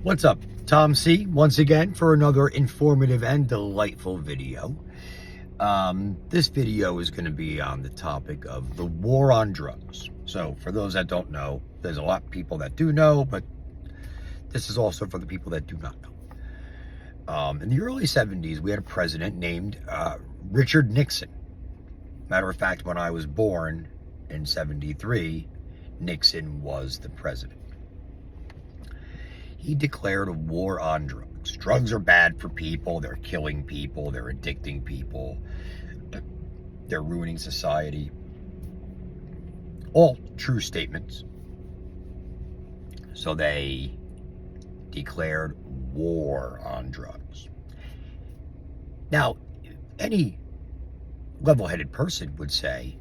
What's up? Tom C. once again for another informative and delightful video. This video is going to be on the topic of the war on drugs. So for those that don't know, there's a lot of people that do know, but this is also for the people that do not know. In the early 70s, we had a president named Richard Nixon. Matter of fact, when I was born in 73, Nixon was the president. He declared a war on drugs. Drugs are bad for people. They're killing people. They're addicting people. They're ruining society. All true statements. So they declared war on drugs. Now, any level-headed person would say,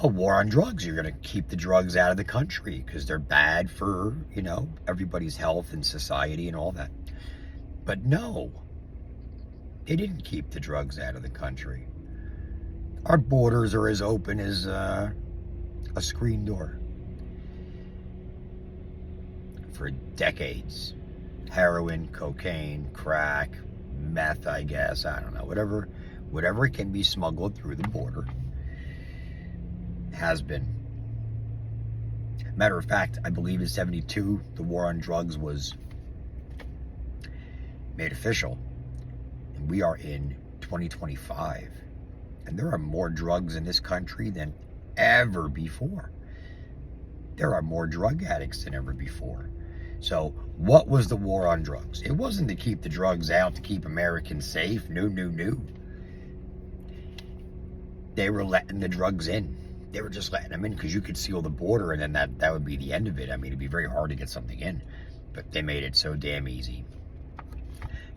a war on drugs, you're going to keep the drugs out of the country because they're bad for, everybody's health and society and all that. But no, they didn't keep the drugs out of the country. Our borders are as open as a screen door. For decades, heroin, cocaine, crack, meth, I guess, I don't know, whatever can be smuggled through the border has been. Matter of fact, I believe in 72, the war on drugs was made official. And we are in 2025. And there are more drugs in this country than ever before. There are more drug addicts than ever before. So what was the war on drugs? It wasn't to keep the drugs out, to keep Americans safe. No. They were letting the drugs in. They were just letting them in because you could seal the border and then that would be the end of it. I mean, it'd be very hard to get something in, but they made it so damn easy.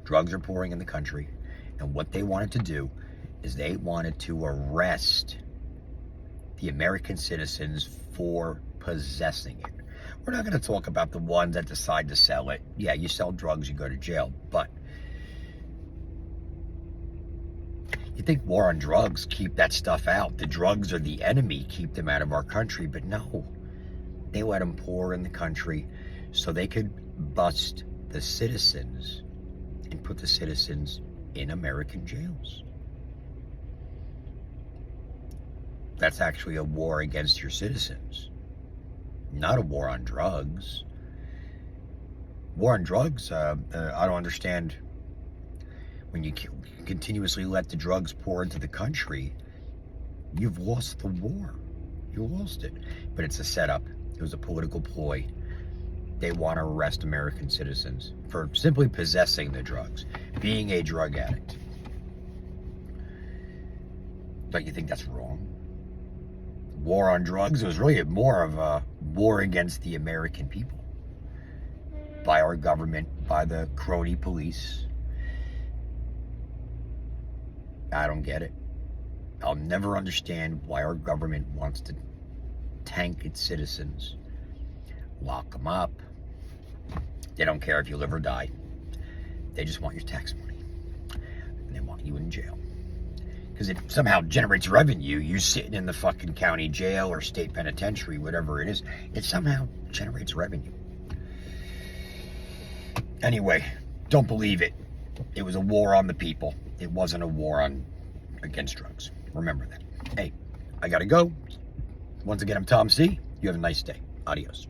Drugs are pouring in the country, and what they wanted to do is they wanted to arrest the American citizens for possessing it. We're not going to talk about the ones that decide to sell it. Yeah, you sell drugs, you go to jail, but you think war on drugs, keep that stuff out. The drugs are the enemy, keep them out of our country. But no, they let them pour in the country so they could bust the citizens and put the citizens in American jails. That's actually a war against your citizens, not a war on drugs. War on drugs, I don't understand. When you continuously let the drugs pour into the country, you've lost the war. You lost it. But it's a setup. It was a political ploy. They want to arrest American citizens for simply possessing the drugs, being a drug addict. Don't you think that's wrong? War on drugs was really more of a war against the American people. By our government, by the crony police. I don't get it. I'll never understand why our government wants to tank its citizens, lock them up. They don't care if you live or die. They just want your tax money. And they want you in jail. Because it somehow generates revenue. You're sitting in the fucking county jail or state penitentiary, whatever it is. It somehow generates revenue. Anyway, don't believe it. It was a war on the people. It wasn't a war against drugs. Remember that. Hey, I gotta go. Once again, I'm Tom C. You have a nice day. Adios.